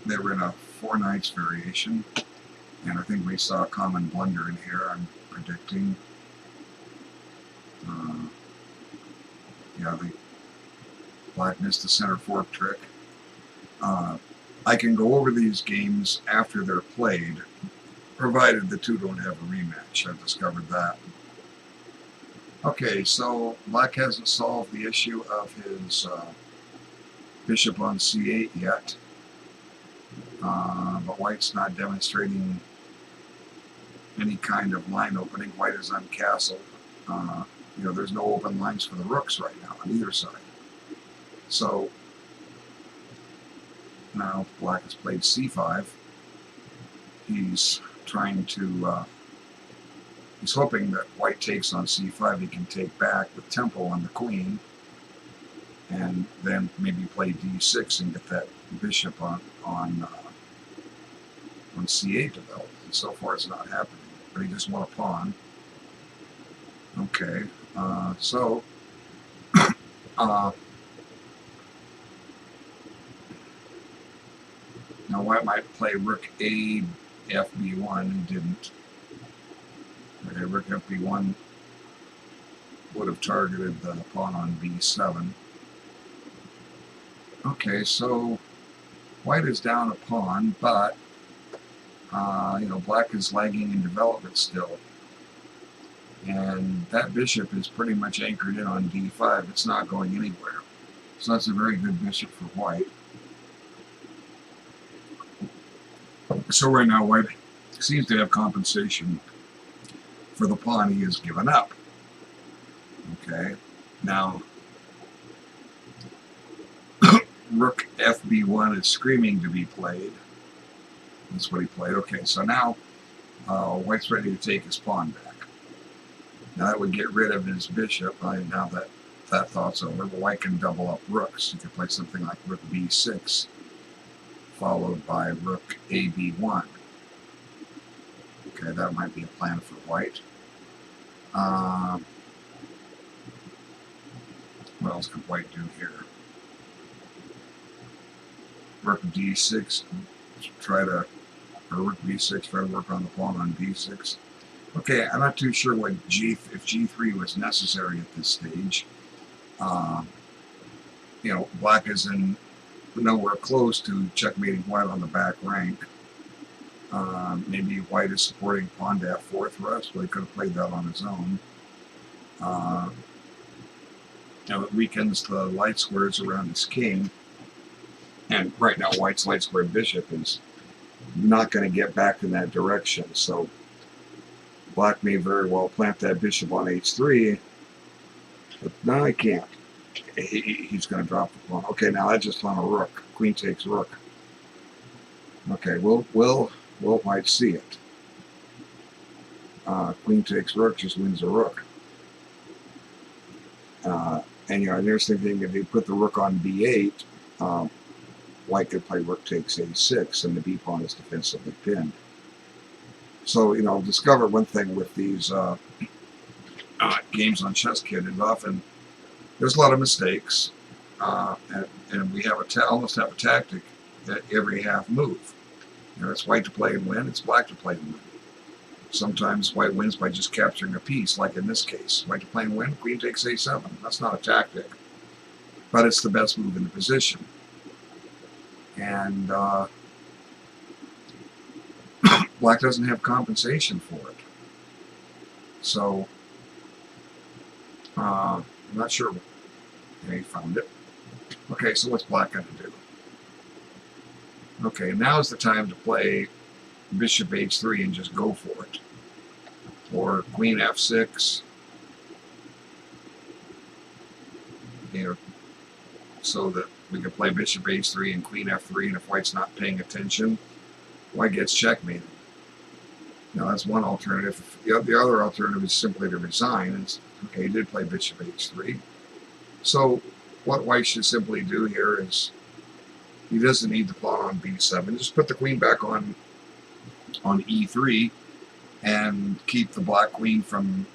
they were in a 4 knights variation, and I think we saw a common blunder in here. I'm predicting. Yeah, the black missed the center fork trick. I can go over these games after they're played, provided the two don't have a rematch. I've discovered that. Okay, so black hasn't solved the issue of his bishop on c8 yet, but white's not demonstrating any kind of line opening. White is uncastled. There's no open lines for the rooks right now on either side. So now black has played c5. He's trying to, he's hoping that white takes on c5. He can take back with tempo on the queen, and then maybe play d6 and get that bishop on c8 developed. And so far it's not happening, but he just won a pawn. Okay, so now white might play rook a fb1. He didn't. Okay, rook fb1 would have targeted the pawn on b7. Okay, so white is down a pawn, but black is lagging in development still, and that bishop is pretty much anchored in on d5. It's not going anywhere, so that's a very good bishop for white. So right now white seems to have compensation for the pawn he has given up. Okay, now rook fb1 is screaming to be played. That's what he played. Okay, so now white's ready to take his pawn back. Now that would get rid of his bishop. Now that thought's over, but white can double up rooks. You could play something like rook b6, followed by rook ab1. Okay, that might be a plan for white. What else could white do here? Rook d6, or rook b6, try to work on the pawn on d6. Okay, I'm not too sure what if g3 was necessary at this stage. Black is in nowhere close to checkmating white on the back rank. Maybe white is supporting pawn to f4 thrust. Well, he could have played that on his own. It weakens the light squares around his king. And right now, white's light square bishop is not going to get back in that direction. So black may very well plant that bishop on h3. But no, he can't. He's going to drop the pawn. Okay, now that's just on a rook. Queen takes rook. Okay, will white see it? Queen takes rook, just wins a rook. And the interesting thing, if you put the rook on b8, white could play rook takes a6, and the b pawn is defensively pinned. So, discover one thing with these games on ChessKid is often there's a lot of mistakes, and we have almost have a tactic at every half move. It's white to play and win, it's black to play and win. Sometimes white wins by just capturing a piece, like in this case. White to play and win, queen takes a7. That's not a tactic, but it's the best move in the position. And black doesn't have compensation for it. So, I'm not sure. Okay, found it. Okay, so what's black going to do? Okay, now is the time to play bishop h3 and just go for it. Or queen f6. So that we can play bishop h3 and queen f3, and if white's not paying attention, white gets checkmated. Now that's one alternative. The other alternative is simply to resign. Okay, he did play bishop h3. So what white should simply do here is, he doesn't need the pawn on b7. Just put the queen back on e3 and keep the black queen from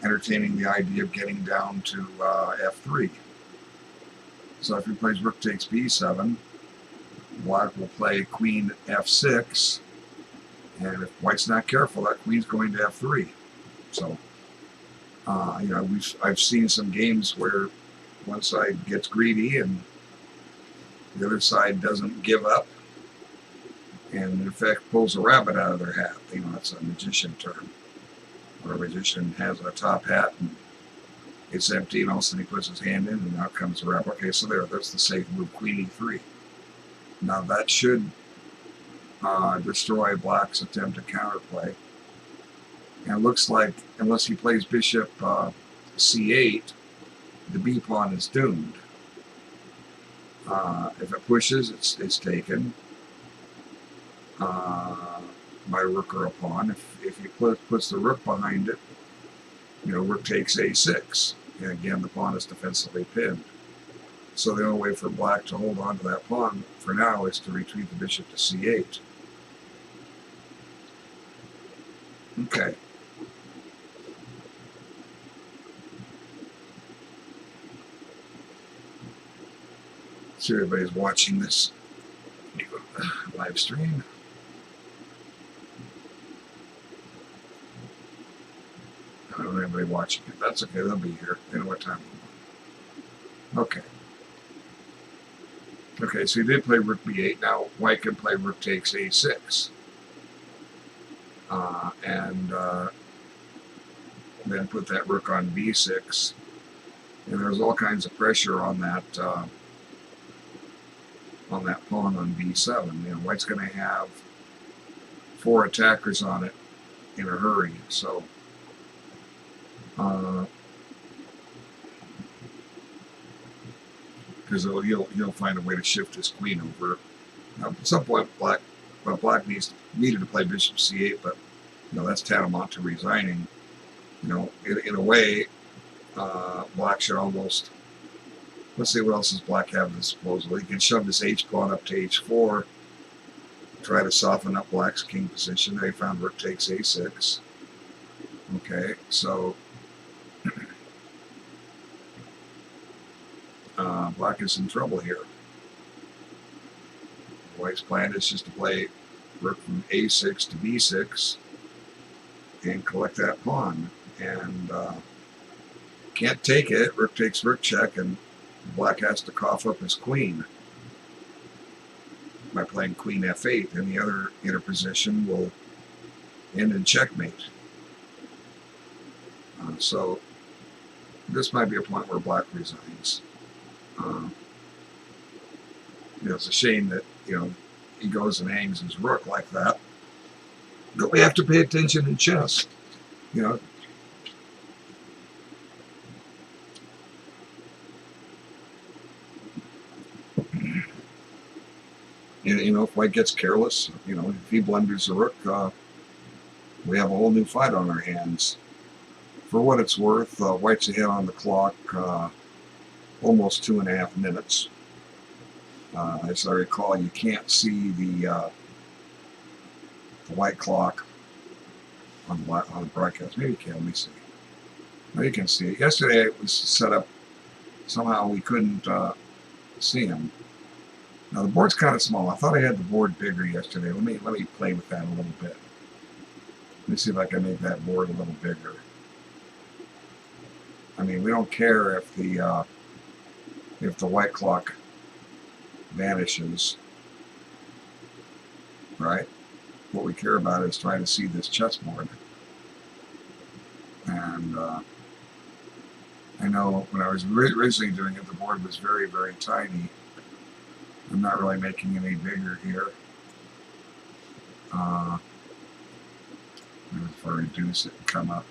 entertaining the idea of getting down to f3. So if he plays rook takes b7, Black will play queen f6, and if white's not careful, that queen's going to f3. So, I've seen some games where one side gets greedy and the other side doesn't give up, and in fact pulls a rabbit out of their hat. That's a magician term, where a magician has a top hat and it's empty, and all of a sudden he puts his hand in, and out comes a rabbit. Okay, so that's the safe move, queen e3. Now that should destroy Black's attempt to counterplay. And it looks like, unless he plays bishop c8, the b pawn is doomed. If it pushes, it's taken by rook or a pawn. If he puts the rook behind it, rook takes a6. And again, the pawn is defensively pinned. So the only way for Black to hold on to that pawn for now is to retreat the bishop to c8. Okay. So everybody's watching this live stream. I don't know anybody watching it. That's okay, they'll be here. They know what time we're on. Okay. Okay, so he did play rook b8. Now white can play rook takes a6. And then put that rook on b6. And there's all kinds of pressure on that pawn on b7. White's going to have 4 attackers on it in a hurry. So because he'll find a way to shift his queen over. Now, at some point, Black needed to play bishop c8, but that's tantamount to resigning. In a way, Black should almost. Let's see what else does Black have at his disposal. He can shove this h pawn up to h4, try to soften up Black's king position. They found rook takes a6. Okay, so Black is in trouble here. White's plan is just to play rook from a6 to b6 and collect that pawn. And can't take it. Rook takes rook check, and Black has to cough up his queen by playing queen f8, and the other interposition will end in checkmate. So this might be a point where Black resigns. It's a shame that he goes and hangs his rook like that. But we have to pay attention in chess. If White gets careless, if he blunders the rook, we have a whole new fight on our hands. For what it's worth, White's ahead on the clock almost 2.5 minutes. As I recall, you can't see the white clock on the broadcast. Maybe you can. Let me see. Now you can see it. Yesterday it was set up. Somehow we couldn't see him. Now the board's kind of small. I thought I had the board bigger yesterday. Let me play with that a little bit. Let me see if I can make that board a little bigger. I mean, we don't care if the white clock vanishes, right? What we care about is trying to see this chessboard. And I know when I was originally doing it, the board was very, very tiny. I'm not really making any bigger here. If I reduce it and come up,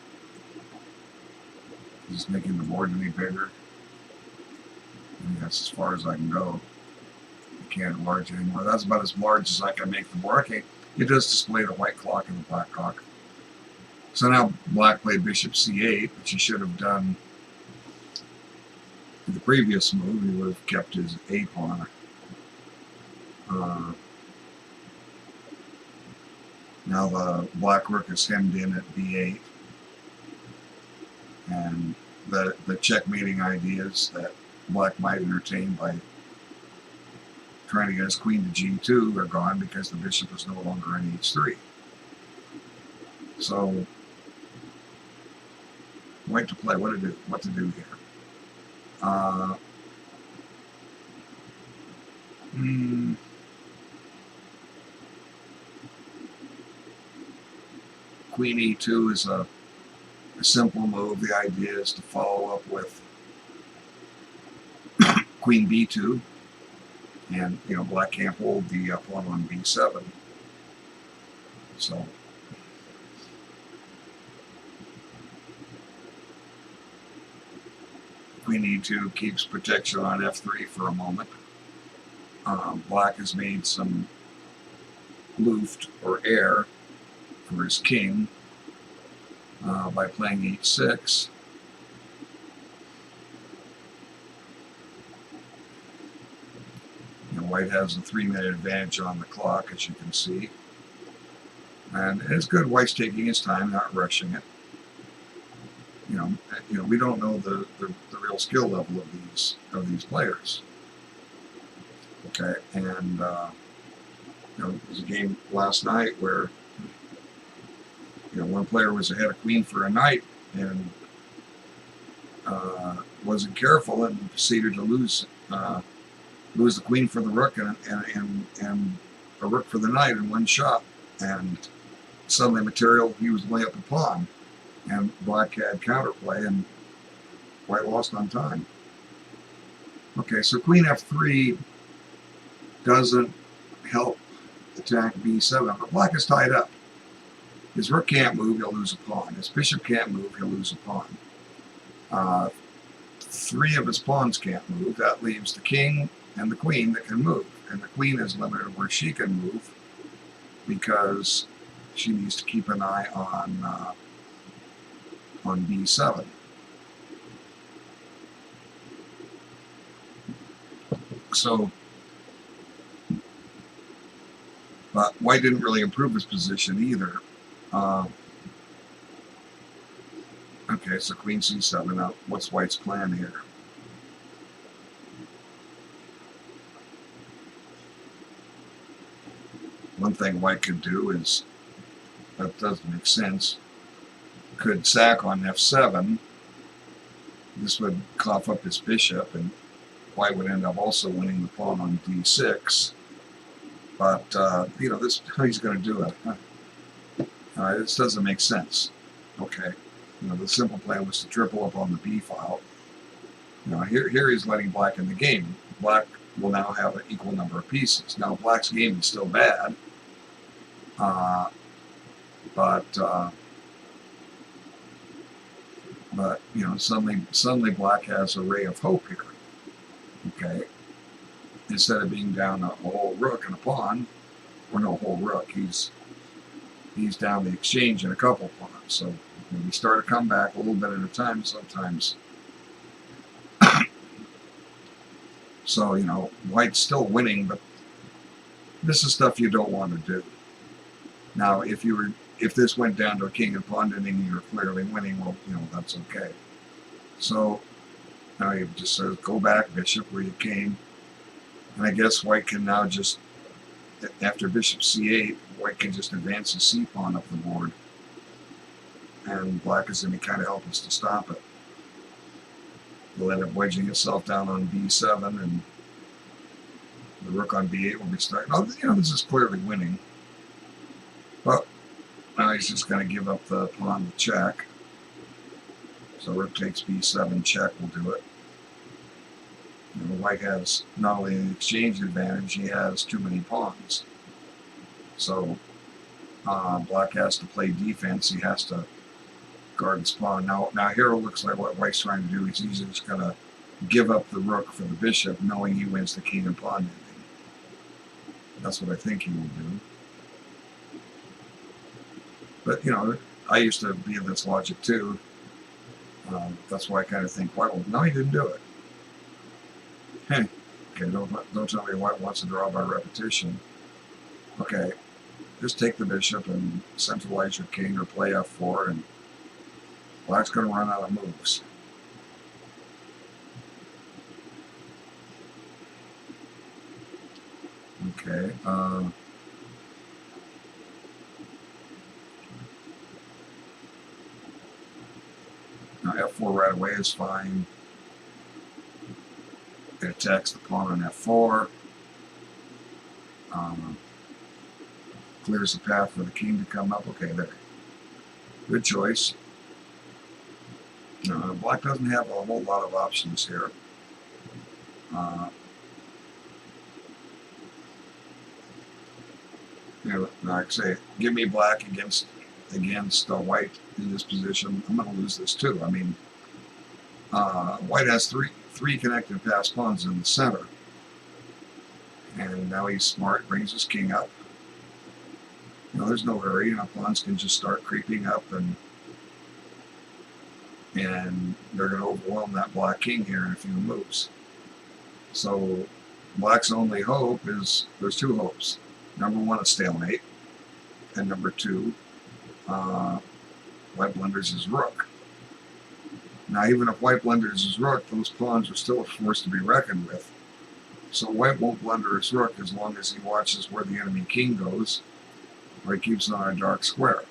just making the board any bigger. I think that's as far as I can go. I can't enlarge anymore. That's about as large as I can make the board. Okay, it does display the white clock and the black clock. So now Black played bishop c8, which he should have done in the previous move. He would have kept his a pawn. Now the black rook is hemmed in at b8. And the checkmating ideas that Black might entertain by trying to get his queen to g2 are gone because the bishop is no longer in h3. So white to play what to do here. Queen e2 is a simple move. The idea is to follow up with queen b2, and black can't hold the pawn on b7. So queen e2 keeps protection on f3 for a moment. Black has made some luft or air for his king by playing h6. White has a 3-minute advantage on the clock, as you can see, and it's good. White's taking his time, not rushing it. We don't know the real skill level of these players. Okay, and there was a game last night where one player was ahead of queen for a knight and wasn't careful and proceeded to lose the queen for the rook and a rook for the knight in one shot, and suddenly he was way up a pawn, and black had counterplay and white lost on time. Okay, so queen f3 doesn't help attack b7, but black is tied up. His rook can't move, he'll lose a pawn. His bishop can't move, he'll lose a pawn. 3 of his pawns can't move. That leaves the king and the queen that can move. And the queen is limited where she can move because she needs to keep an eye on b7. So, but white didn't really improve his position either. Okay, so queen c7. Now, what's white's plan here? One thing white could do is, that doesn't make sense, could sack on f7. This would cough up his bishop, and white would end up also winning the pawn on d6. But, this, how he's going to do it? This doesn't make sense. Okay. The simple plan was to triple up on the b file. Here he's letting black in the game. Black will now have an equal number of pieces. Now, black's game is still bad. But suddenly black has a ray of hope here. Okay, instead of being down a whole rook and a pawn, or no whole rook, he's down the exchange in a couple pawns. So we start a comeback a little bit at a time sometimes. So white's still winning, but this is stuff you don't want to do. Now, if this went down to a king and pawn ending and you're clearly winning, well, that's okay. So now he just says, go back, bishop, where you came. And I guess white can now just, after bishop c8, white can just advance his c-pawn up the board. And black is going to be kind of helpless to stop it. He'll end up wedging itself down on b7, and the rook on b8 will be stuck. Now, this is clearly winning. But now he's just going to give up the pawn to check. So rook takes b7, check will do it. White has not only an exchange advantage, he has too many pawns. So black has to play defense. He has to guard his pawn. Now here it looks like what white's trying to do is he's just going to give up the rook for the bishop, knowing he wins the king and pawn ending. That's what I think he will do. But, I used to be of this logic too. That's why I kind of think white will. No, he didn't do it. Hey, okay, don't tell me white wants to draw by repetition. Okay, just take the bishop and centralize your king or play f4, and black's going to run out of moves. Okay. Now f4 right away is fine. It attacks the pawn on f4. Clears the path for the king to come up. Okay, there. Good choice. Black doesn't have a whole lot of options here. Like I say, give me black against white in this position. I'm going to lose this too. I mean, white has three connected passed pawns in the center, and now he's smart, brings his king up. There's no hurry. Pawns can just start creeping up, and they're going to overwhelm that black king here in a few moves. So black's only hope is, there's two hopes. Number one, a stalemate, and number two, white blunders his rook. Now, even if white blunders his rook, those pawns are still a force to be reckoned with. So white won't blunder his rook as long as he watches where the enemy king goes, or he keeps it on a dark square.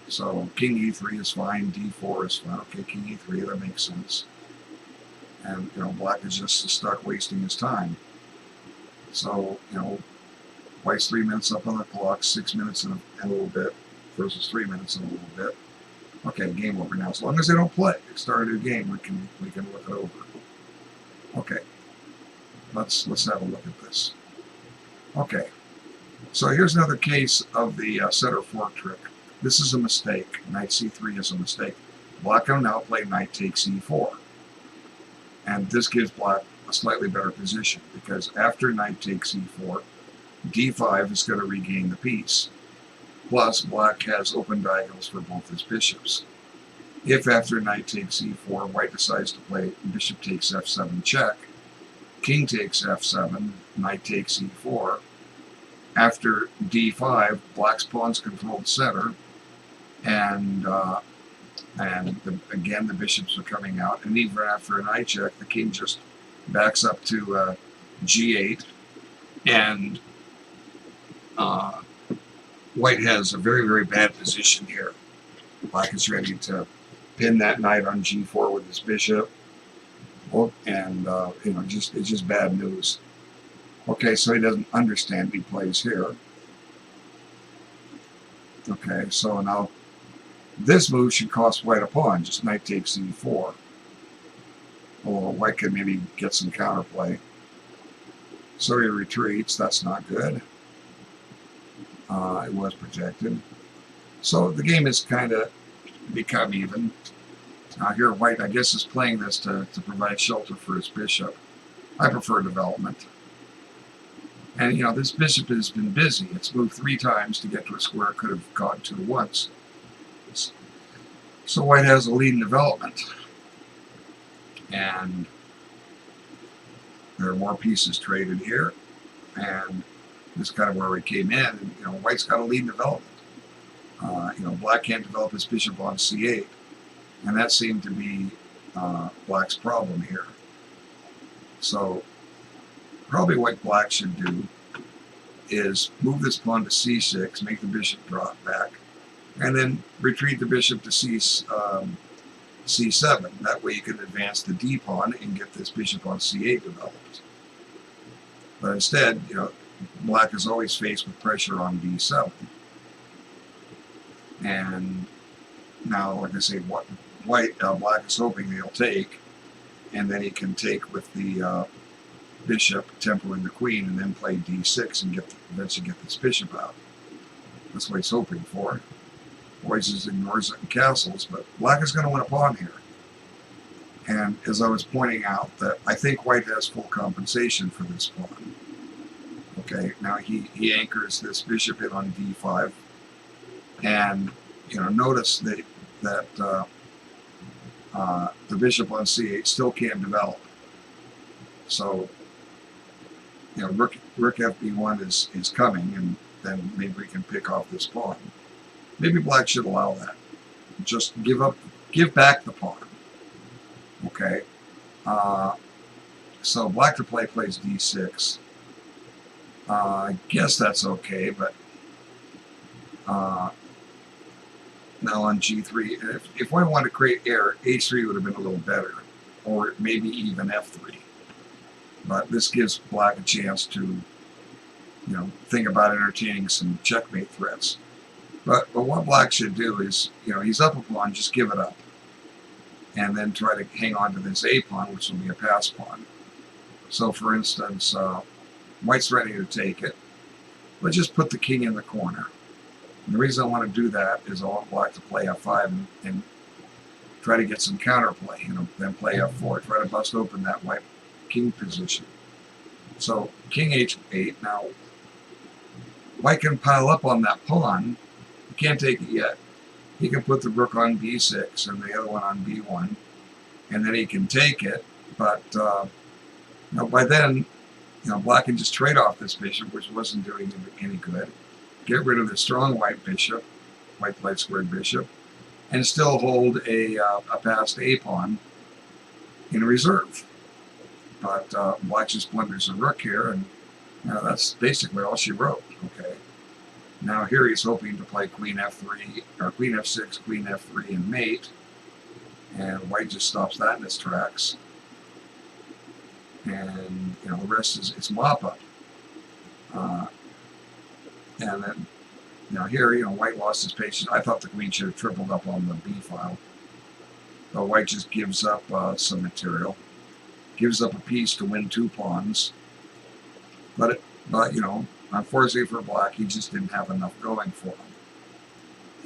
So king e3 is fine, d4 is fine. Okay, king e3, that makes sense. And, black is just stuck wasting his time. So, white's 3 minutes up on the clock, 6 minutes and a little bit, versus 3 minutes and a little bit. Okay, game over now. As long as they don't play, start a new game, we can look it over. Okay, let's have a look at this. Okay, so here's another case of the center fork trick. This is a mistake. Knight c3 is a mistake. Black can now play knight takes e4. And this gives black a slightly better position, because after knight takes e4, d5 is going to regain the piece. Plus, black has open diagonals for both his bishops. If after knight takes e4, white decides to play bishop takes f7 check, king takes f7, knight takes e4, after d5, black's pawns control the center, and again the bishops are coming out, and even after a knight check, the king just backs up to g8, and white has a very, very bad position here. Black is ready to pin that knight on g4 with his bishop, and it's just bad news. Okay, so he doesn't understand he plays here. Okay, so now this move should cost white a pawn, just knight takes e4. Although white could maybe get some counterplay. So he retreats, that's not good. It was protected. So the game has kind of become even. Now here white, I guess, is playing this to provide shelter for his bishop. I prefer development. And, this bishop has been busy. It's moved 3 times to get to a square it could have gone to once. So white has a lead in development. And there are more pieces traded here. And this is kind of where we came in. And, white's got a lead in development. Black can't develop his bishop on c8. And that seemed to be black's problem here. So probably what black should do is move this pawn to c6, make the bishop drop back, and then retreat the bishop to c7. That way you can advance the d pawn and get this bishop on c8 developed. But instead, black is always faced with pressure on d7. And now, like I say, black is hoping he'll take, and then he can take with the bishop, tempering the queen, and then play d6 and eventually get this bishop out. That's what he's hoping for. Always just ignores it in castles, but black is going to win a pawn here. And as I was pointing out, that I think white has full compensation for this pawn. Okay, now he anchors this bishop in on d5, and notice that the bishop on c8 still can't develop. So rook fb1 is coming, and then maybe we can pick off this pawn. Maybe black should allow that. Just give back the pawn. Okay. So black to play plays d6, I guess that's okay, but now on G3, if I wanted to create air, H3 would have been a little better, or maybe even F3. But this gives black a chance to, think about entertaining some checkmate threats. But what black should do is, he's up a pawn, just give it up, and then try to hang on to this A pawn, which will be a pass pawn. So, for instance, white's ready to take it. Let's just put the king in the corner. And the reason I want to do that is I want black to play F5 and try to get some counterplay, then play F4, try to bust open that white king position. So king H8. Now white can pile up on that pawn. He can't take it yet. He can put the rook on B6 and the other one on B1, and then he can take it. But by then, black can just trade off this bishop, which wasn't doing him any good. Get rid of the strong white bishop, white plate squared bishop, and still hold a passed A pawn in reserve. But black just blunders a rook here, and that's basically all she wrote. Okay. Now here he's hoping to play queen F3, or queen F6, queen F3, and mate. And white just stops that in its tracks. And, the rest is, it's mop-up. And then, here, white lost his patience. I thought the queen should have tripled up on the B file. But white just gives up some material. Gives up a piece to win 2 pawns. But unfortunately for black, he just didn't have enough going for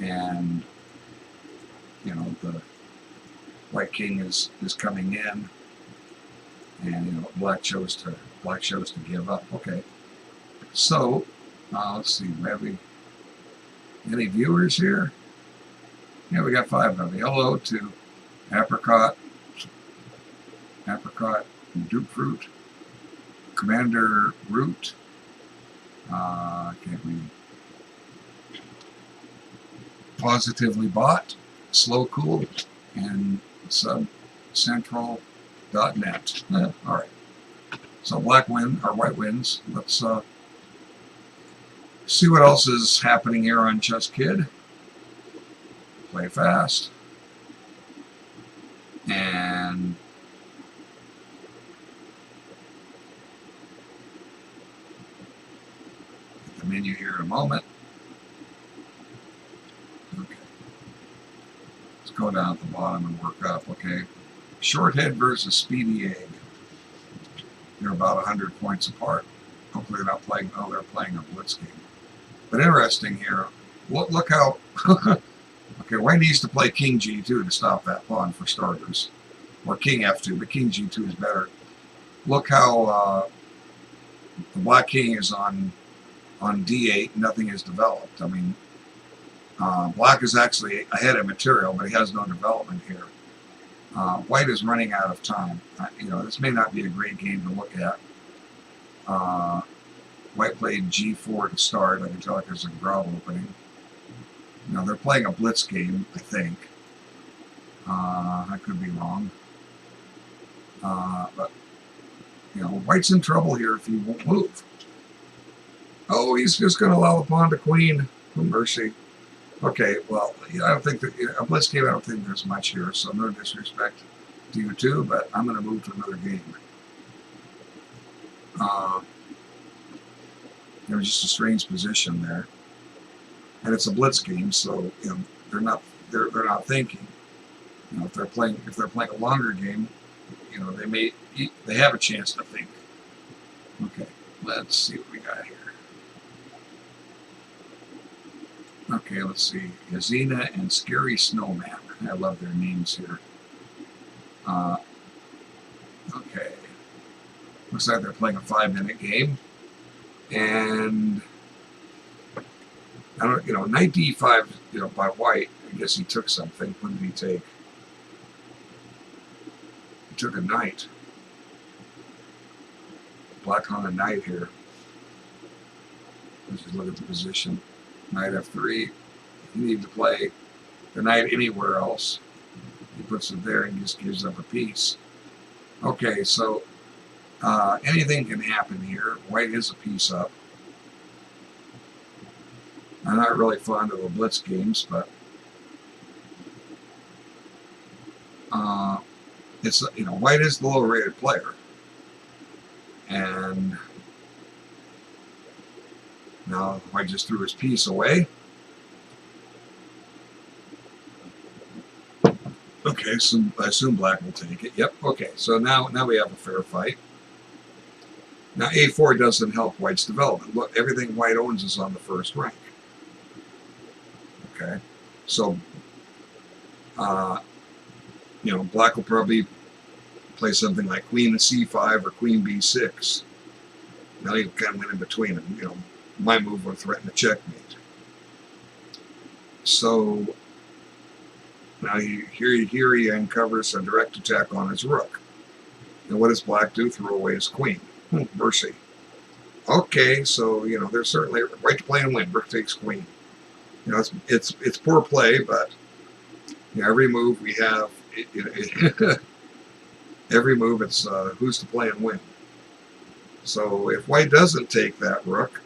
him. And, the white king is coming in. And, black chose to give up. Okay. So, let's see, maybe any viewers here? Yeah, we got 5 of you. Hello to Apricot, Duke Fruit, Commander Root, can't read, Positively Bought, Slow Cool, and subcentral.net. All right. So white wins. Let's see what else is happening here on ChessKid. Play fast. And get the menu here in a moment. Okay. Let's go down at the bottom and work up, okay? Shorthead versus Speedy Egg. They're about 100 points apart. Hopefully they're not playing, they're playing a blitz game. But interesting here, look how, okay, white needs to play king G2 to stop that pawn for starters. Or king F2, but king G2 is better. Look how the black king is on D8, nothing is developed. I mean, black is actually ahead of material, but he has no development here. White is running out of time. This may not be a great game to look at. White played G4 to start. I can tell like there's a growl opening. They're playing a blitz game, I think. I could be wrong. But, white's in trouble here if he won't move. Oh, he's just going to allow the pawn to queen. Oh, mercy. Okay, well, I don't think that a blitz game, I don't think there's much here, so no disrespect to you two, but I'm going to move to another game. There's just a strange position there, and it's a blitz game, so they're not thinking. If they're playing a longer game, they have a chance to think. Okay, let's see what we got here. Okay, let's see. Yazina and Scary Snowman. I love their names here. Okay. Looks like they're playing a 5-minute game. And I don't, knight d5, by white. I guess he took something. What did he take? He took a knight. Black on a knight here. Let's just look at the position. Knight f3. You need to play the knight anywhere else. He puts it there and just gives up a piece. Okay, so anything can happen here. White is a piece up. I'm not really fond of the blitz games, but it's, you know, white is the lower rated player. And now white just threw his piece away. Okay, so I assume black will take it. Yep, okay, so now we have a fair fight. Now a4 doesn't help white's development. Look, everything white owns is on the first rank. Okay, so you know, black will probably play something like queen c5 or queen b6. Now you kind of went in between them. You know, my move would threaten a checkmate. So now here he uncovers a direct attack on his rook. And what does black do? Throw away his queen. Mercy. Okay, so you know there's certainly right to play and win. Rook takes queen. You know it's poor play, but you know, every move we have, every move it's who's to play and win. So if white doesn't take that rook,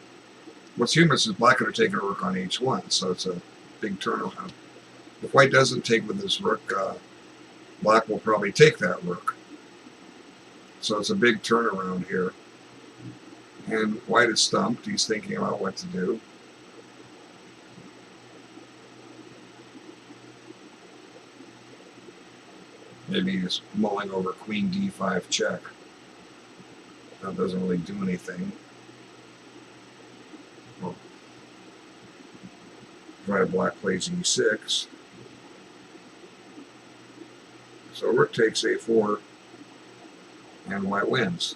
what's humorous is black could have taken a rook on h1, so it's a big turnaround. If white doesn't take with this rook, black will probably take that rook. So it's a big turnaround here. And white is stumped. He's thinking about what to do. Maybe he's mulling over queen d5 check. That doesn't really do anything. Well, provided black plays e6. So rook takes a4. And white wins.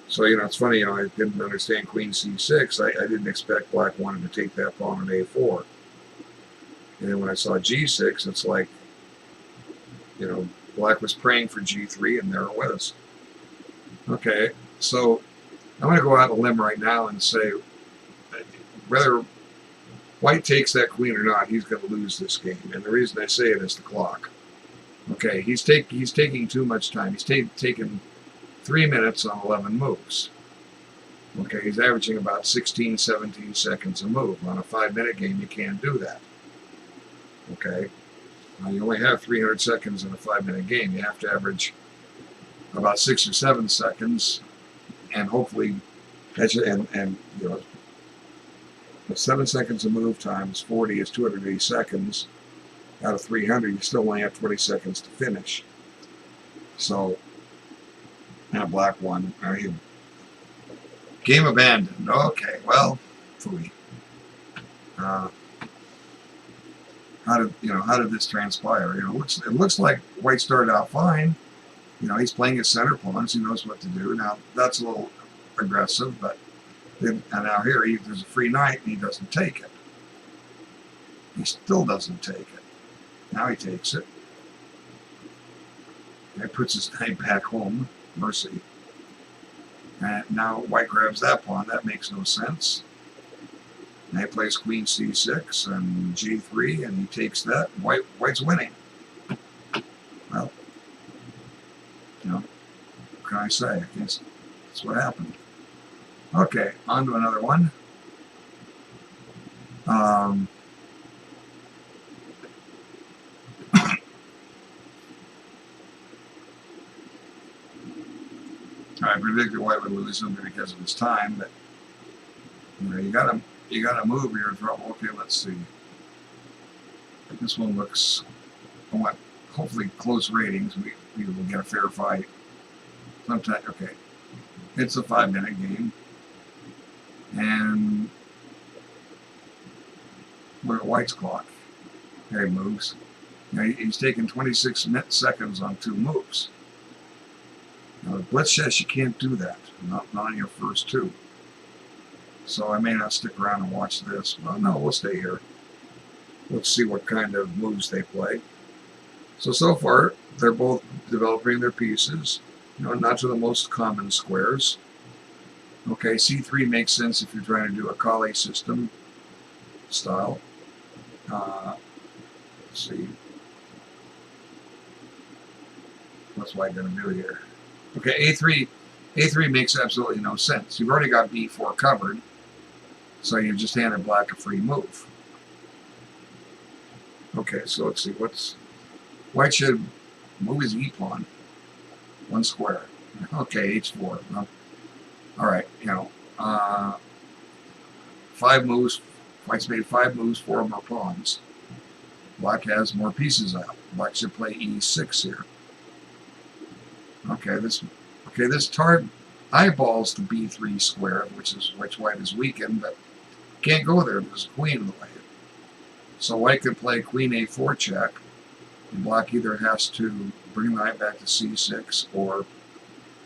So, you know, it's funny, you know, I didn't understand queen c6. I didn't expect black wanted to take that pawn on a4. And then when I saw g6, it's like, you know, black was praying for g3, and there it was. Okay, so I'm going to go out on a limb right now and say, whether white takes that queen or not, he's going to lose this game. And the reason I say it is the clock. Okay, he's taking too much time. He's taken 3 minutes on 11 moves. Okay, he's averaging about 16, 17 seconds a move. On a 5-minute game, you can't do that. Okay, you only have 300 seconds in a 5-minute game. You have to average about 6 or 7 seconds, and hopefully, and you know, 7 seconds of move times 40 is 280 seconds. Out of 300, you still only have 20 seconds to finish. So, now black won. Game abandoned. Okay, well, phooey. How did this transpire? You know, it looks like white started out fine. You know, he's playing his center pawns. He knows what to do. Now that's a little aggressive, but then, and now here there's a free knight, and he doesn't take it. He still doesn't take it. Now he takes it. He puts his knight back home. Mercy. And now white grabs that pawn. That makes no sense. Now he plays queen c6 and g3, and he takes that. White's winning. Well, you know, what can I say? I guess that's what happened. Okay, on to another one. I predicted white would lose simply because of his time, but you know, you gotta move, you're in trouble. Okay, let's see. This one looks somewhat, hopefully close ratings. We will get a fair fight. Sometime, okay. It's a 5-minute game. And we're at white's clock. There he moves. Now he's taken 26 seconds on 2 moves. Now, with blitz chess, you can't do that. Not on your first 2. So I may not stick around and watch this. Well, no, we'll stay here. Let's see what kind of moves they play. So far, they're both developing their pieces. You know, not to the most common squares. Okay, c3 makes sense if you're trying to do a Kali system style. Let's see. What's white going to do here? Okay, a3 makes absolutely no sense. You've already got b4 covered. So you just handed black a free move. Okay, so let's see what's white should move his e-pawn one square. Okay, h4. No. All right, 5 moves. White's made 5 moves, 4 more pawns. Black has more pieces out. Black should play e6 here. Okay, this target eyeballs the b3 square, which white is weakened, but can't go there. There's a queen in the way. So white could play queen a4 check, and black either has to bring the knight back to c6 or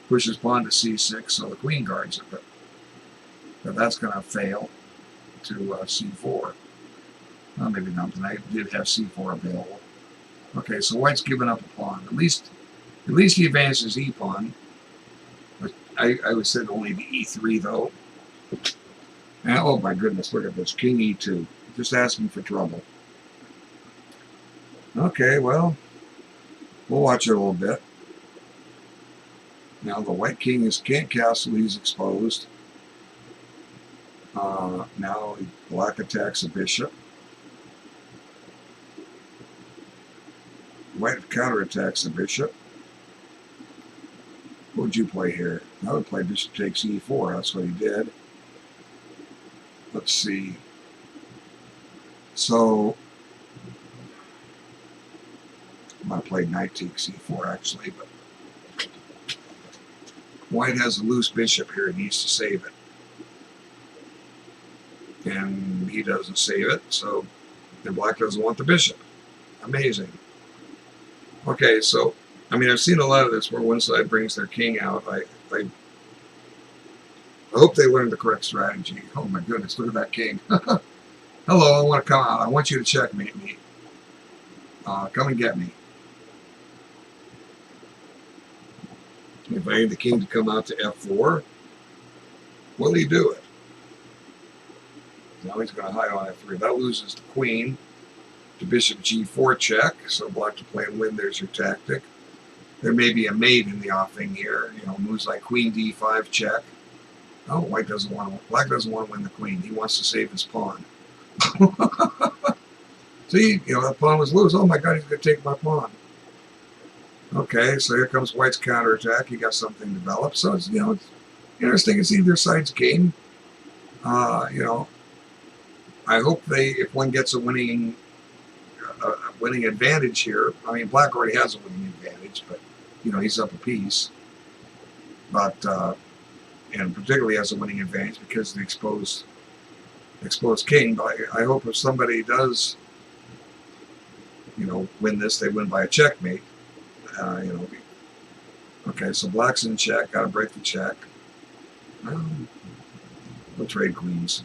push his pawn to c6 so the queen guards it. But that's going to fail to c4. Well, maybe not. The knight did have c4 available. Okay, so white's given up a pawn. At least he advances e-pawn. But I would say only the e3 though. And, oh my goodness, look at this. King e2. Just asking for trouble. Okay, well, we'll watch it a little bit. Now the white king can't castle, he's exposed. Now black attacks the bishop. White counterattacks the bishop. What would you play here? I would play bishop takes e4. That's what he did. Let's see. So I might have played knight takes e4 actually, but white has a loose bishop here. He needs to save it. And he doesn't save it, so then black doesn't want the bishop. Amazing. Okay, so, I mean, I've seen a lot of this where one side brings their king out. I hope they learned the correct strategy. Oh my goodness, look at that king. Hello, I want to come out. I want you to checkmate me. Come and get me. If I need the king to come out to f4, will he do it? Now he's going to hide on f3. That loses the queen to bishop g4 check. So black to play and win. There's your tactic. There may be a mate in the offing here. Moves like queen d5 check. Oh, white doesn't want to. Black doesn't want to win the queen. He wants to save his pawn. See, that pawn was loose. Oh my God, he's going to take my pawn. Okay, so here comes white's counterattack. He got something developed. So it's it's interesting. It's either side's game. I hope if one gets a winning advantage here. I mean, black already has a winning advantage, but he's up a piece. But and particularly has a winning advantage because of the exposed king. But I hope if somebody does win this, they win by a checkmate. Okay, so black's in check. Got to break the check. We'll trade queens.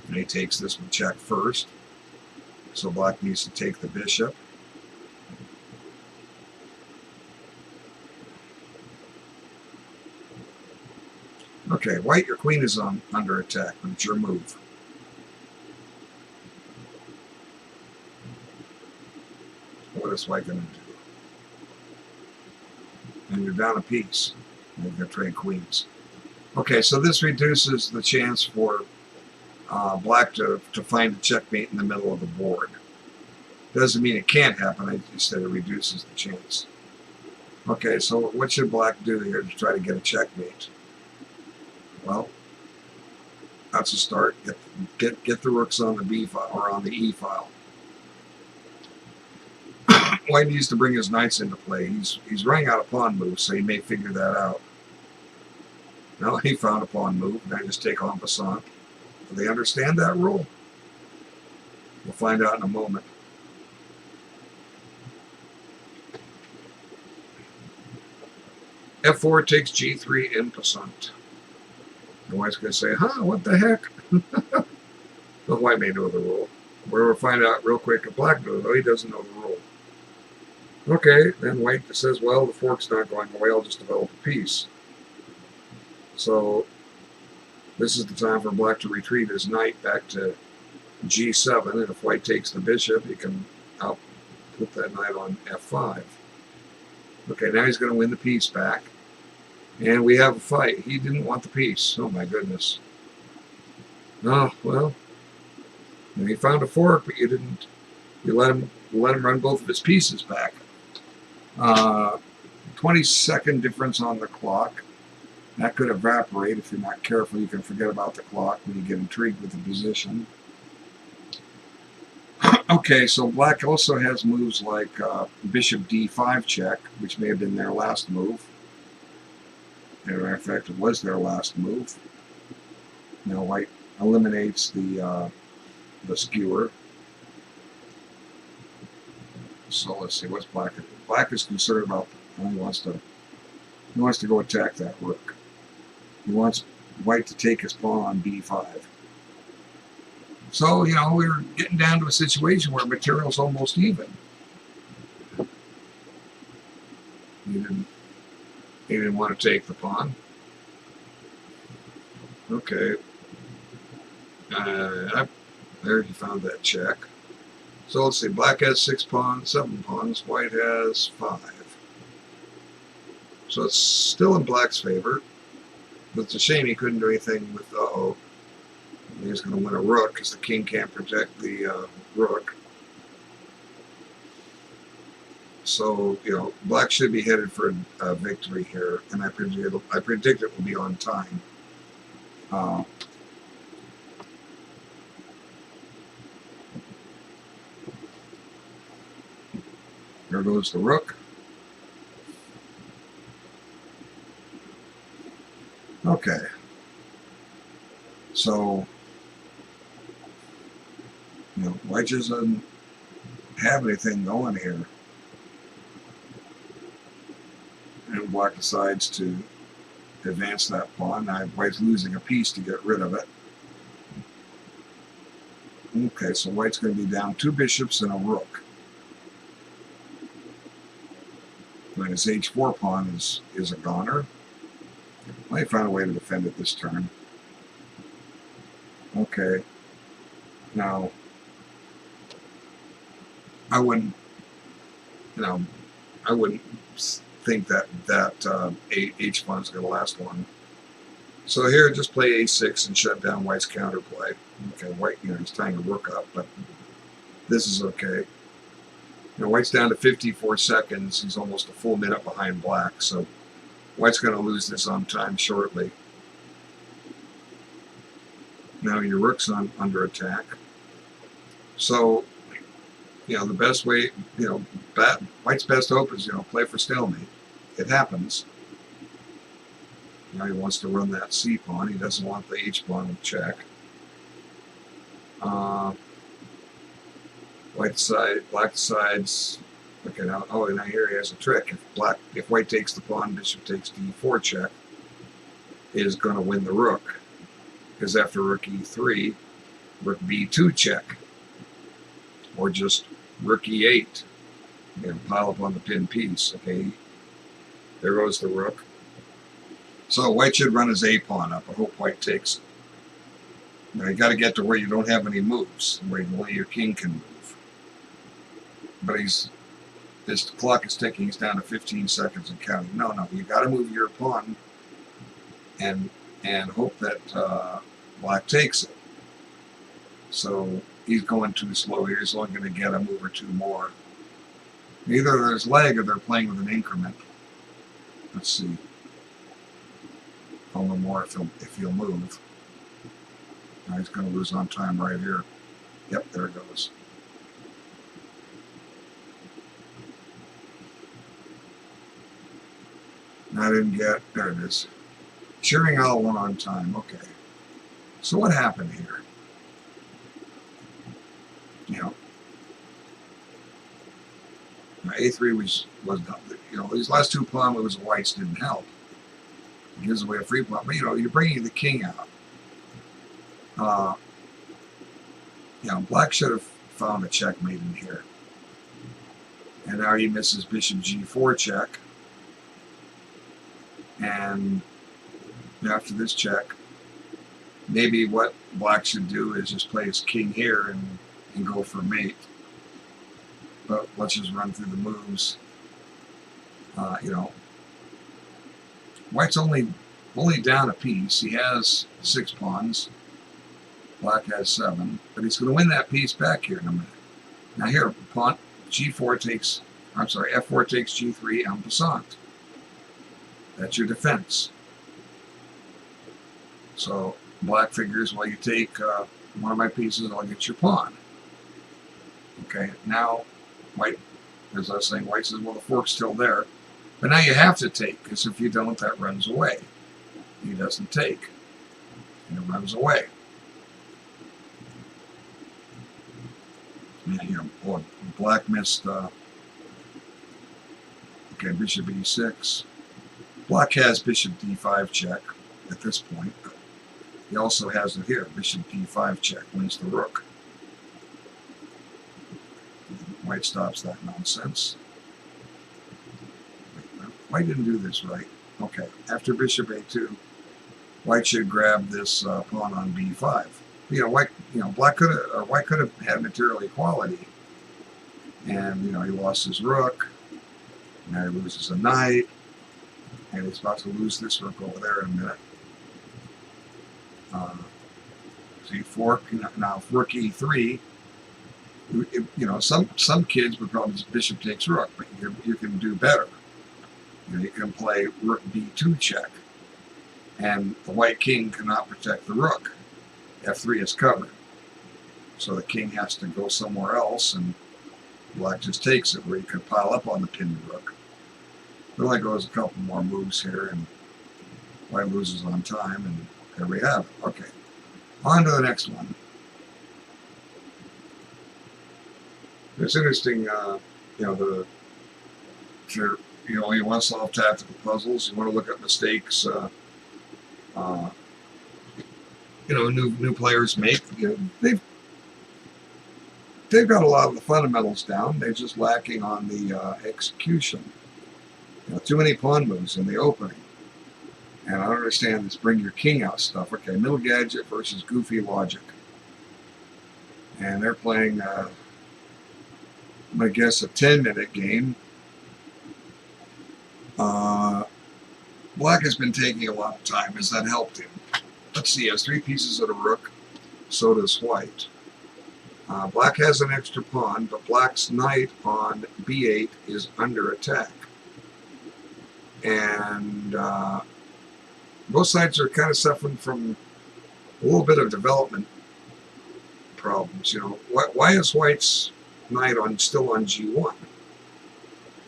And he takes this one check first. So black needs to take the bishop. Okay, white, your queen is under attack, but it's your move. What is white going to do? And you're down a piece. You're going to trade queens. Okay, so this reduces the chance for black to find a checkmate in the middle of the board. Doesn't mean it can't happen, I just said it reduces the chance. Okay, so what should black do here to try to get a checkmate? Well, that's a start. Get the rooks on the B file or on the E file. White needs to bring his knights into play. He's running out of pawn moves, so he may figure that out. Well, he found a pawn move, and I just take en passant. Do they understand that rule? We'll find out in a moment. F4 takes G3 en passant. The white's going to say, huh, what the heck? The white may know the rule. We'll find out real quick if black knows, though he doesn't know the rule. Okay, then white says, well, the fork's not going away, I'll just develop a piece. So this is the time for black to retreat his knight back to G7, and if white takes the bishop, he can put that knight on F5. Okay, now he's going to win the piece back. And we have a fight. He didn't want the piece. Oh my goodness. Oh, well, he found a fork, but you didn't. You let him run both of his pieces back. 20-second difference on the clock. That could evaporate if you're not careful. You can forget about the clock when you get intrigued with the position. Okay, so black also has moves like bishop d5 check, which may have been their last move. As a matter of fact, it was their last move. Now white eliminates the skewer. So let's see, what's black? Black is concerned about. He wants to go attack that rook. He wants white to take his pawn on b5. So, we're getting down to a situation where material's almost even. He didn't want to take the pawn. Okay. There he found that check. So let's see, black has 6 pawns, 7 pawns, white has 5. So it's still in black's favor. But it's a shame he couldn't do anything with, he's going to win a rook because the king can't protect the rook. So, black should be headed for a victory here, and I predict it will be on time. There goes the rook. Okay. So, white doesn't have anything going here. And black decides to advance that pawn. Now white's losing a piece to get rid of it. Okay, so white's going to be down 2 bishops and a rook. And his h4 pawn is a goner. Well, he found a way to defend it this turn. Okay. Now, I wouldn't think that h pawn is going to last long. So here, just play a6 and shut down white's counterplay. Okay, white, he's tying a rook up, but this is okay. White's down to 54 seconds. He's almost a full minute behind black, so white's going to lose this on time shortly. Now your rook's under attack. So, the best way, white's best hope is, play for stalemate. It happens. Now he wants to run that c pawn. He doesn't want the h pawn with check. Black decides. Okay, now here he has a trick. If white takes the pawn, bishop takes d4 check, is going to win the rook. Because after rook e3, rook b2 check, or just rook e8, and pile up on the pin piece. Okay, there goes the rook. So white should run his a pawn up. I hope white takes it. Now you got to get to where you don't have any moves, where only your king can move. But this clock is ticking. He's down to 15 seconds and counting. No, you got to move your pawn and hope that black takes it. So he's going too slow here. He's only going to get a move or two more. Either there's lag or they're playing with an increment. Let's see. I'll know more if he'll move. Now he's going to lose on time right here. Yep, there it goes. I didn't get, there it is. Cheering all one on time, okay. So what happened here? A3 was these last 2 pawn moves of whites didn't help. It gives away a free pawn, but you're bringing the king out. Black should have found a checkmate in here. And now he misses bishop g4 check. And after this check, maybe what black should do is just play his king here and go for mate. But let's just run through the moves. White's only down a piece. He has 6 pawns. Black has 7, but he's going to win that piece back here in a minute. Now here, pawn G4 takes, I'm sorry, F4 takes G3 en passant. That's your defense. So Black figures, well, you take one of my pieces, I'll get your pawn. Okay, now White, as I was saying, White says, well, the fork's still there. But now you have to take, because if you don't, that runs away. He doesn't take, and it runs away. And here, boy, Black missed, okay, bishop e6. Black has bishop d5 check at this point, but he also has it here, bishop d5 check, wins the rook. White stops that nonsense. White didn't do this right. Okay, after bishop a2, White should grab this pawn on b5. White, White could have had material equality, and he lost his rook. Now he loses a knight, and he's about to lose this rook over there in a minute. See, fork now. Rook e3. Some kids would probably just bishop takes rook, but you can do better. You can play rook b2 check, and the white king cannot protect the rook. F3 is covered, so the king has to go somewhere else, and Black just takes it where he could pile up on the pinned rook. It only goes a couple more moves here, and White loses on time, and there we have it. Okay, on to the next one. It's interesting, you want to solve tactical puzzles. You want to look at mistakes, new players make. They've got a lot of the fundamentals down. They're just lacking on the execution. Too many pawn moves in the opening. And I don't understand this bring your king out stuff. Okay, middle gadget versus goofy logic. And they're playing, I'm going to guess, a 10-minute game. Black has been taking a lot of time. Has that helped him? Let's see, he has 3 pieces of the rook. So does White. Black has an extra pawn, but Black's knight on b8 is under attack. And both sides are kind of suffering from a little bit of development problems. Why is White's knight still on g1?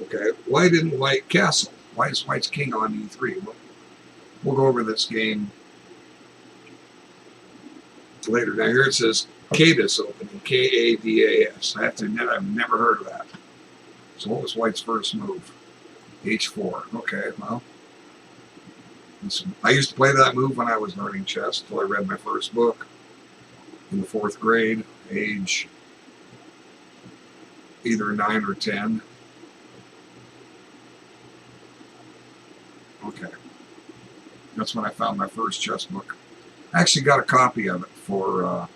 Okay, why didn't White castle? Why is White's king on e3? We'll go over this game later. Now here it says Kadas opening, K-A-D-A-S. I have to admit, I've never heard of that. So what was White's first move? H4. Okay, well, I used to play that move when I was learning chess until I read my first book in the 4th grade, age either 9 or 10. Okay, that's when I found my first chess book. I actually got a copy of it for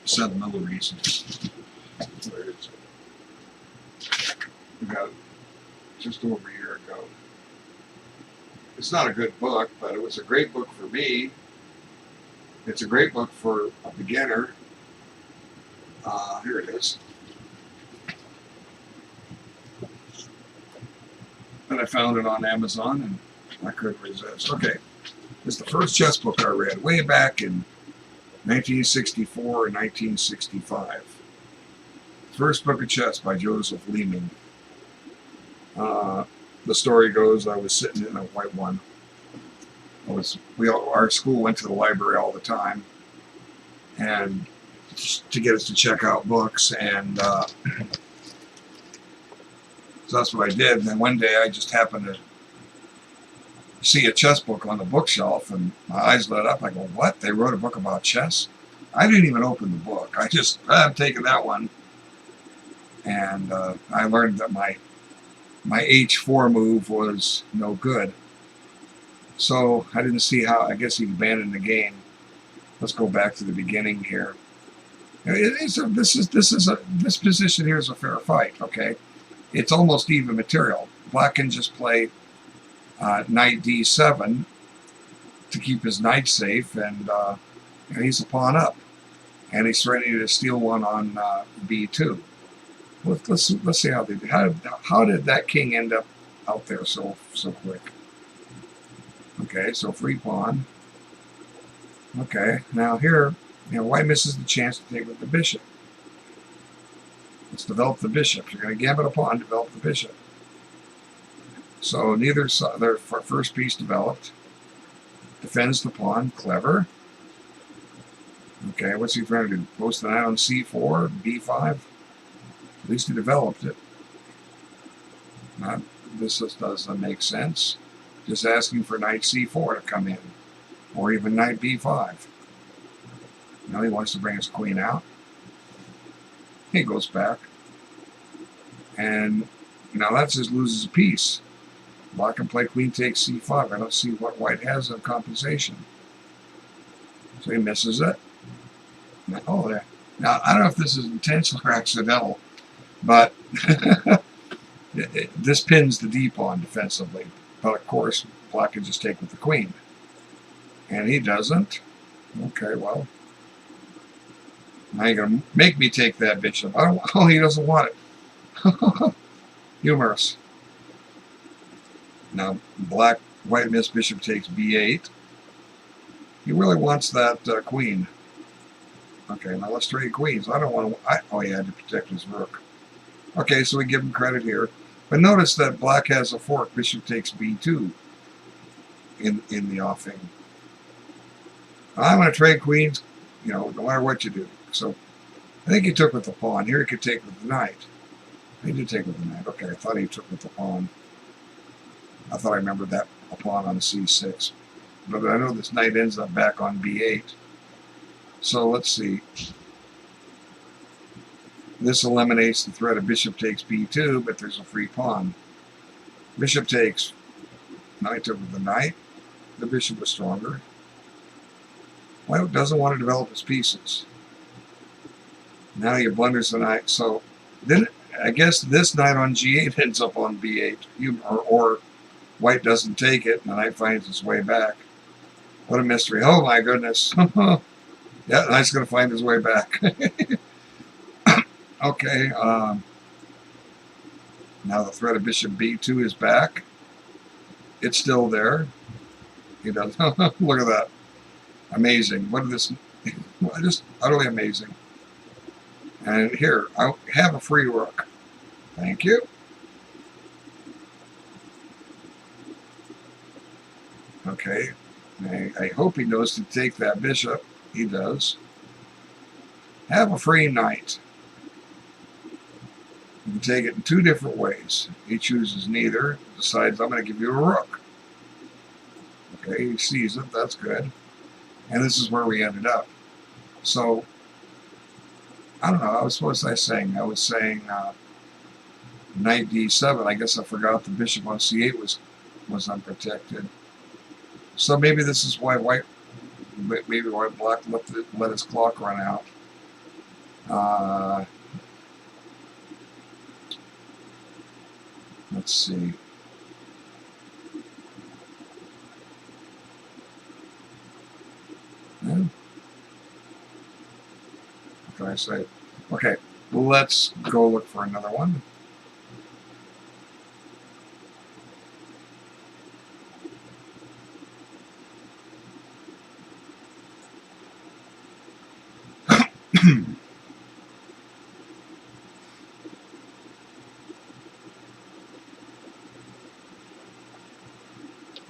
sentimental reasons. Where is it? I got it just over a year ago. It's not a good book, but it was a great book for me. It's a great book for a beginner. Here it is. And I found it on Amazon, and I couldn't resist. Okay, it's the first chess book I read way back in 1964 or 1965. First book of chess by Joseph Leeming. The story goes, I was sitting in a white one. Our school went to the library all the time, and to get us to check out books, and so that's what I did. And then one day I just happened to see a chess book on the bookshelf, and my eyes lit up. I go, what? They wrote a book about chess? I didn't even open the book. I'm taking that one. And I learned that my H4 move was no good. So I didn't see how. I guess he abandoned the game. Let's go back to the beginning here. This position here is a fair fight. Okay, it's almost even material. Black can just play knight d7 to keep his knight safe, and he's a pawn up, and he's ready to steal one on b2. Let's see how they did. How did that king end up out there so quick? Okay, so free pawn. Okay, now here, white misses the chance to take with the bishop. Let's develop the bishop. You're going to gambit a pawn, develop the bishop. So neither side, their first piece developed. Defends the pawn, clever. Okay, what's he trying to do? Post the knight on c4, b5. At least he developed it. This just doesn't make sense. Just asking for knight c4 to come in, or even knight b5. Now he wants to bring his queen out. He goes back, and now that just loses a piece. Black can play queen takes c5. I don't see what white has of compensation. So he misses it. Now, now I don't know if this is intentional or accidental, but this pins the d pawn defensively. But of course, black can just take with the queen, and he doesn't. Okay, well, now you're gonna make me take that bishop. I don't. Oh, he doesn't want it. Humorous. Now, white miss bishop takes b8. He really wants that queen. Okay, now let's trade queens. I don't want to. Oh, he had to protect his rook. Okay, so we give him credit here. But notice that black has a fork. Bishop takes b2 in the offing. I'm going to trade queens, no matter what you do. So I think he took with the pawn. Here he could take with the knight. He did take with the knight. Okay, I thought he took with the pawn. I thought I remembered that a pawn on c6. But I know this knight ends up back on b8. So let's see. This eliminates the threat of bishop takes b2, but there's a free pawn. Bishop takes. Knight took with the knight. The bishop was stronger. White doesn't want to develop his pieces. Now he blunders the knight. So then I guess this knight on g8 ends up on b8. Or white doesn't take it, and the knight finds its way back. What a mystery. Oh my goodness. Yeah, the knight's going to find his way back. Okay. Now the threat of bishop b2 is back. It's still there. He does. Look at that. Amazing. What is this? Just utterly amazing. And here, I have a free rook. Thank you. Okay. I hope he knows to take that bishop. He does. Have a free knight. You can take it in two different ways. He chooses neither. Decides, I'm going to give you a rook. Okay, he sees it. That's good. And this is where we ended up. So, I don't know. What was I saying? I was saying knight d7. I guess I forgot the bishop on c8 was unprotected. So maybe this is why black let his clock run out. Let's see. What can I say? Okay, let's go look for another one.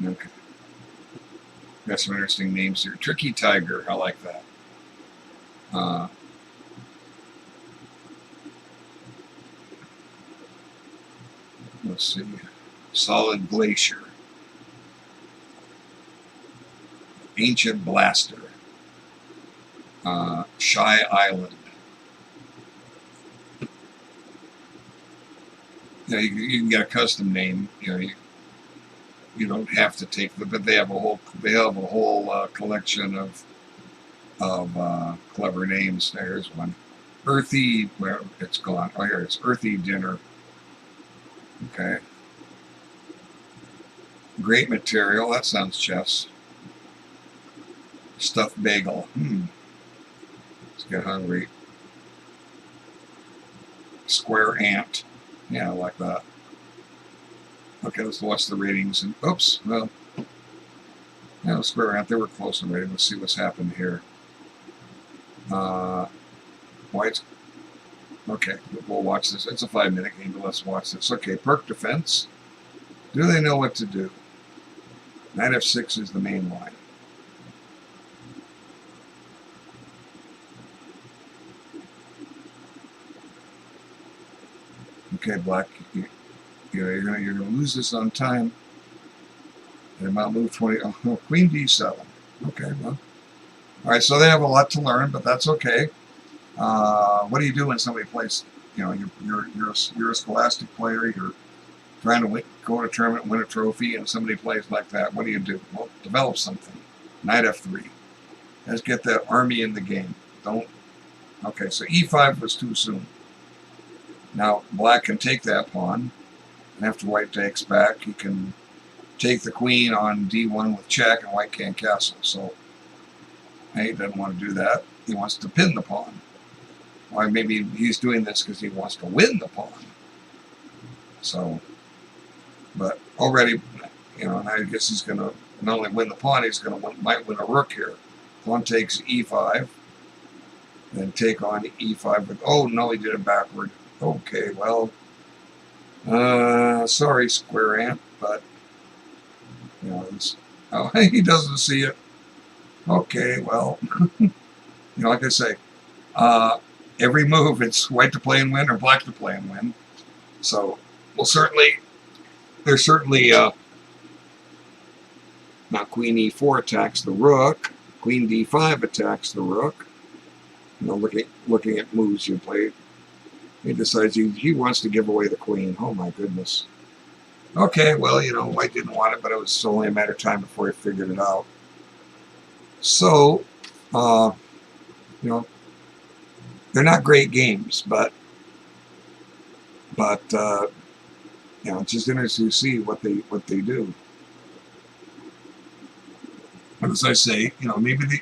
Okay. Got some interesting names here. Tricky Tiger, I like that. Let's see. Solid Glacier. Ancient Blaster. Shy Island. You can get a custom name. You don't have to take them, but they have a whole collection of clever names. There's one. Earthy, where it's gone. Oh, here it's Earthy Dinner. Okay. Great material. That sounds chess. Stuffed bagel. Let's get hungry. Square ant. Yeah, I like that. Okay, let's watch the ratings. And oops, well, yeah, square ant. They were close in rating. Let's see what's happened here. White's. Okay, we'll watch this. It's a 5-minute game, but let's watch this. Okay, Perk defense. Do they know what to do? Knight f6 is the main line. Okay, Black, you're gonna lose this on time. And about move 20. Oh, Queen d7. Okay, well, all right. So they have a lot to learn, but that's okay. What do you do when somebody plays? You're a scholastic player. You're trying to go to a tournament, win a trophy, and somebody plays like that. What do you do? Well, develop something. Knight f3. Let's get that army in the game. Don't. Okay, so e5 was too soon. Now Black can take that pawn, and after White takes back, he can take the queen on d1 with check, and White can't castle. So he doesn't want to do that. He wants to pin the pawn. Or maybe he's doing this because he wants to win the pawn. So, but already, I guess he's going to not only win the pawn, he's going to might win a rook here. Pawn takes e5, then take on e5 with. Oh no, he did it backward. Okay, well, sorry, square ant, but he doesn't see it. Okay, well, like I say, every move it's White to play and win or Black to play and win. So there's certainly now Queen e4 attacks the rook, Queen d5 attacks the rook. Looking at moves you played, he decides he wants to give away the queen. Oh my goodness. Okay, well, White didn't want it, but it was only a matter of time before he figured it out. So, they're not great games, but it's just interesting to see what they do. And as I say, maybe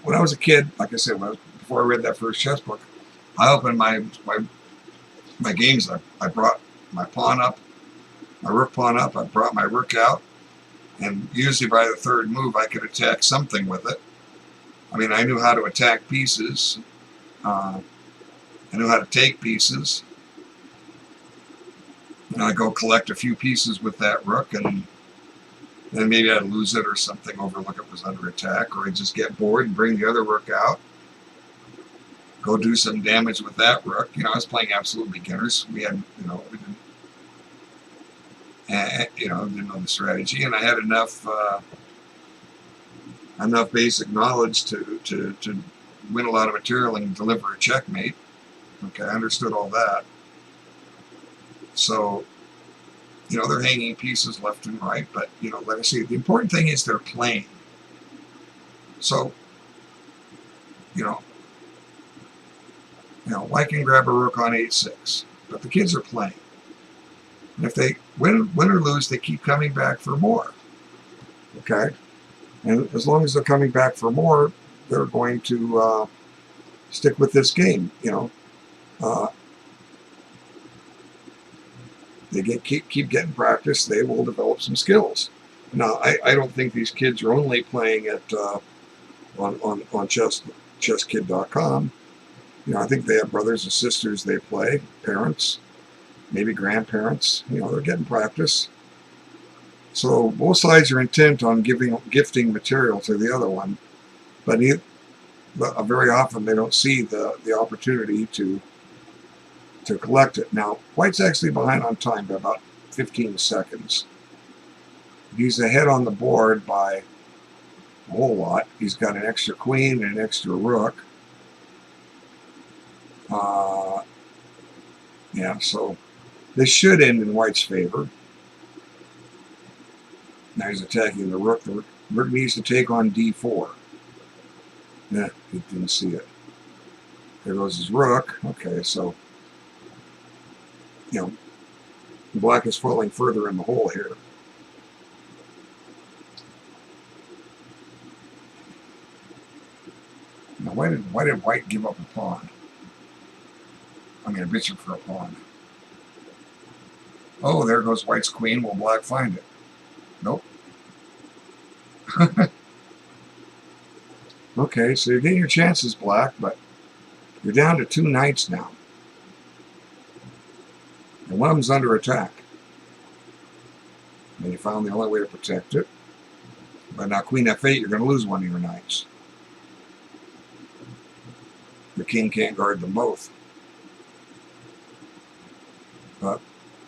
when I was a kid, like I said, before I read that first chess book, I opened my games. I brought my pawn up, my rook pawn up. I brought my rook out, and usually by the third move, I could attack something with it. I mean, I knew how to attack pieces. I knew how to take pieces. And I go collect a few pieces with that rook, and then maybe I'd lose it or something, overlook it was under attack, or I'd just get bored and bring the other rook out, go do some damage with that rook. I was playing absolute beginners. We had, we didn't know the strategy, and I had enough basic knowledge to win a lot of material and deliver a checkmate. Okay, I understood all that. So, they're hanging pieces left and right, but, like I say, the important thing is they're playing. So, White can grab a rook on 8-6, but the kids are playing. And if they win or lose, they keep coming back for more. Okay? And as long as they're coming back for more, they're going to stick with this game, They keep getting practice, they will develop some skills. Now, I don't think these kids are only playing at on ChessKid.com. I think they have brothers and sisters they play, parents, maybe grandparents. They're getting practice. So both sides are intent on gifting material to the other one, but very often they don't see the opportunity to collect it. Now, White's actually behind on time by about 15 seconds. He's ahead on the board by a whole lot. He's got an extra queen and an extra rook. So this should end in White's favor. Now he's attacking the rook. The rook needs to take on d4. Yeah, he didn't see it. There goes his rook. Okay, so Black is falling further in the hole here. why did white give up a pawn? I mean, a bishop for a pawn. Oh, there goes white's queen. Will black find it? Nope. Okay, so you're getting your chances, black, but you're down to 2 knights now. And one of them's under attack. And you found the only way to protect it. But now queen f8, you're going to lose one of your knights. The king can't guard them both. But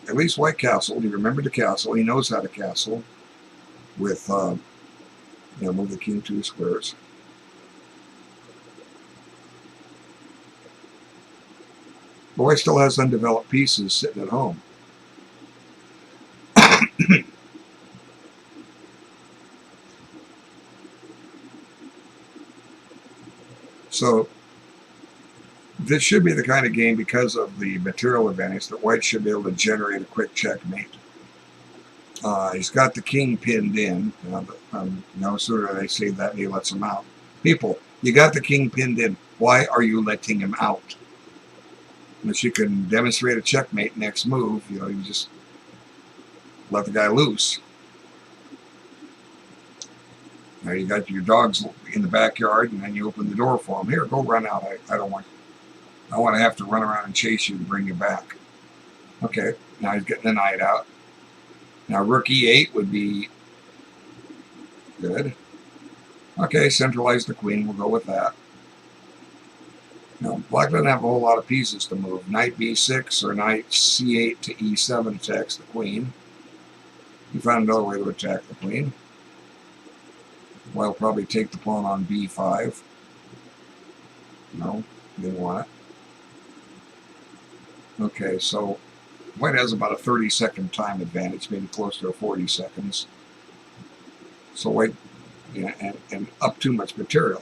at least white castled. He remembered to castle. He knows how to castle with, move the king 2 squares. But white still has undeveloped pieces sitting at home. So this should be the kind of game, because of the material advantage, that white should be able to generate a quick checkmate. He's got the king pinned in. No sooner they say that, he lets him out. People, you got the king pinned in. Why are you letting him out? Unless you can demonstrate a checkmate next move, you just let the guy loose. Now you got your dogs in the backyard, and then you open the door for them. Here, go run out. I don't want. I want to have to run around and chase you to bring you back. Okay, now he's getting the knight out. Now rook e8 would be good. Okay, centralize the queen. We'll go with that. Now, black doesn't have a whole lot of pieces to move. Knight b6 or knight c8 to e7 attacks the queen. He found another way to attack the queen. Well, probably take the pawn on b5. No, didn't want it. Okay, so white has about a 30-second time advantage, maybe close to 40 seconds. So white, and up too much material,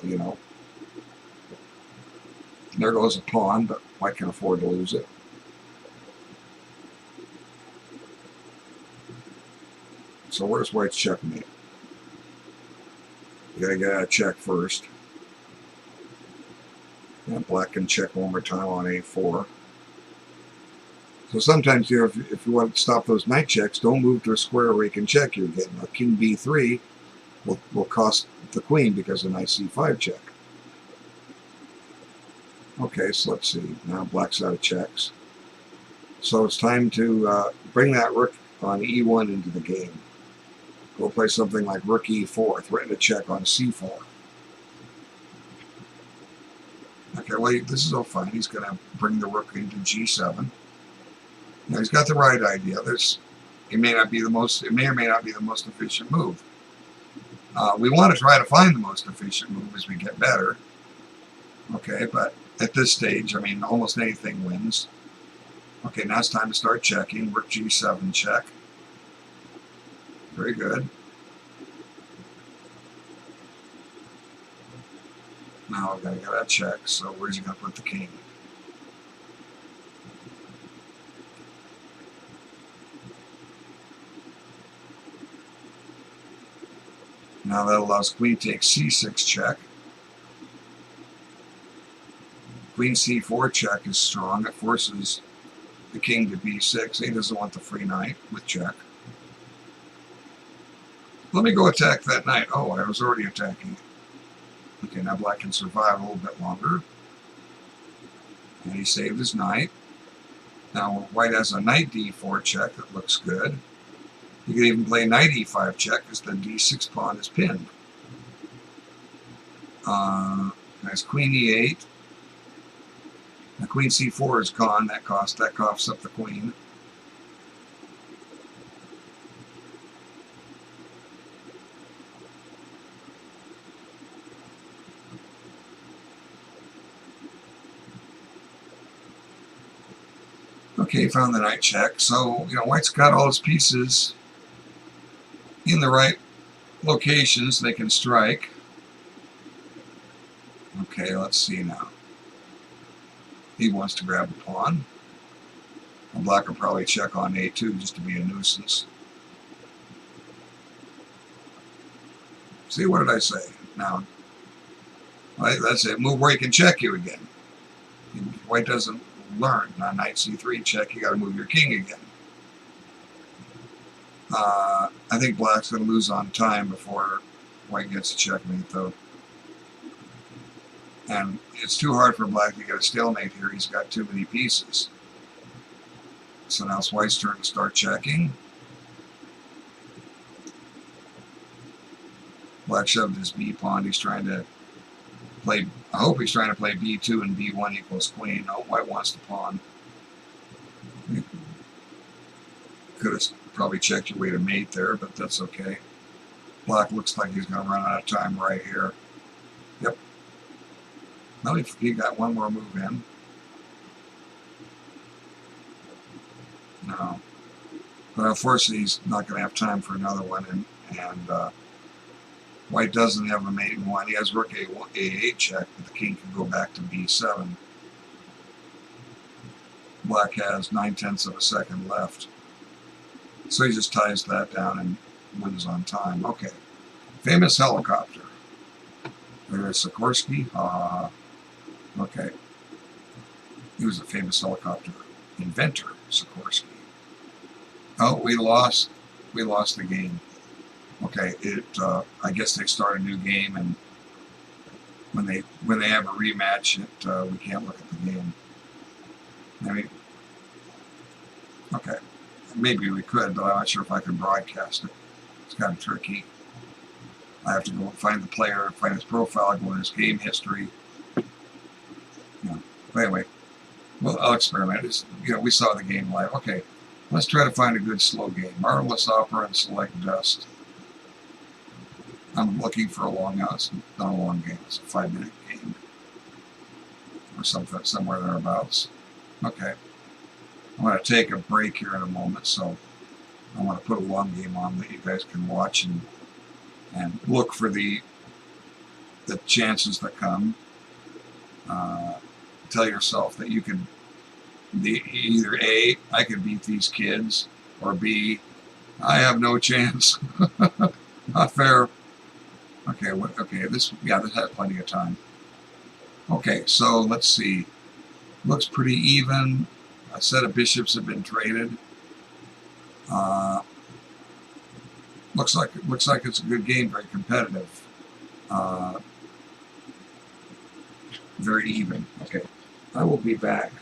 There goes a pawn, but white can afford to lose it. So where's white's checkmate? You gotta get out of check first. And black can check one more time on a4. So sometimes, if you want to stop those knight checks, don't move to a square where you can check. You're getting a king b3 will cost the queen because of knight c5 check. Okay, so let's see. Now black's out of checks. So it's time to bring that rook on e1 into the game. Go play something like rook e4, threaten to check on c4. Okay, well, this is all fine. He's going to bring the rook into g7. Now he's got the right idea. It may or may not be the most efficient move. We want to try to find the most efficient move as we get better. Okay, but at this stage, almost anything wins. Okay, now it's time to start checking. Rook g7 check. Very good. Now I've got to get that check, so where's he going to put the king? Now that allows queen takes c6 check. Queen c4 check is strong. It forces the king to b6. He doesn't want the free knight with check. Let me go attack that knight. Oh, I was already attacking it. Okay, now black can survive a little bit longer. And he saved his knight. Now white has a knight d4 check that looks good. You can even play knight e5 check because the d6 pawn is pinned. There's queen e8. Now queen c4 is gone. That coughs up the queen. Okay, found the knight check. So, white's got all his pieces in the right locations. They can strike. Okay, let's see now. He wants to grab the pawn. And black will probably check on a2 just to be a nuisance. See, what did I say? Now, Right, that's it. Move where he can check you again. White doesn't learn. On knight c3 check, you got to move your king again. I think black's going to lose on time before white gets a checkmate, though. And it's too hard for black to get a stalemate here. He's got too many pieces. So now it's white's turn to start checking. Black shoved his b pawn. He's trying to play, I hope he's trying to play b2 and b1 equals queen. No, white wants to pawn. Could have probably checked your way to mate there, but that's okay. Black looks like he's going to run out of time right here. Yep. No, he got one more move in. No. But unfortunately, he's not going to have time for another one, and white doesn't have a mate in one. He has rook a8 check, but the king can go back to b7. Black has 9/10 of a second left. So he just ties that down and wins on time. Okay. Famous helicopter. There's Sikorsky. Okay. He was a famous helicopter inventor, Sikorsky. Oh, we lost the game. Okay, I guess they start a new game, and when they have a rematch, we can't look at the game. I mean, okay, maybe we could, but I'm not sure if I can broadcast it. It's kind of tricky. I have to go find the player, find his profile, go in his game history. But anyway, well, I'll experiment. We saw the game live. Okay, let's try to find a good slow game. Marvelous Opera and Select Dust. I'm looking for a long out. It's not a long game. It's a 5-minute game or something, somewhere thereabouts. Okay. I'm going to take a break here in a moment, so I want to put a long game on that you guys can watch and look for the chances that come. Tell yourself that you can either A, I can beat these kids, or B, I have no chance. Not fair. Okay, this had plenty of time. Okay, so let's see. Looks pretty even. A set of bishops have been traded. Looks like it's a good game, very competitive. Very even. Okay, I will be back.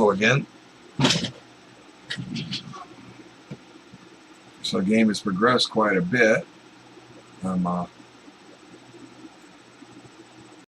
Hello again. So the game has progressed quite a bit. I'm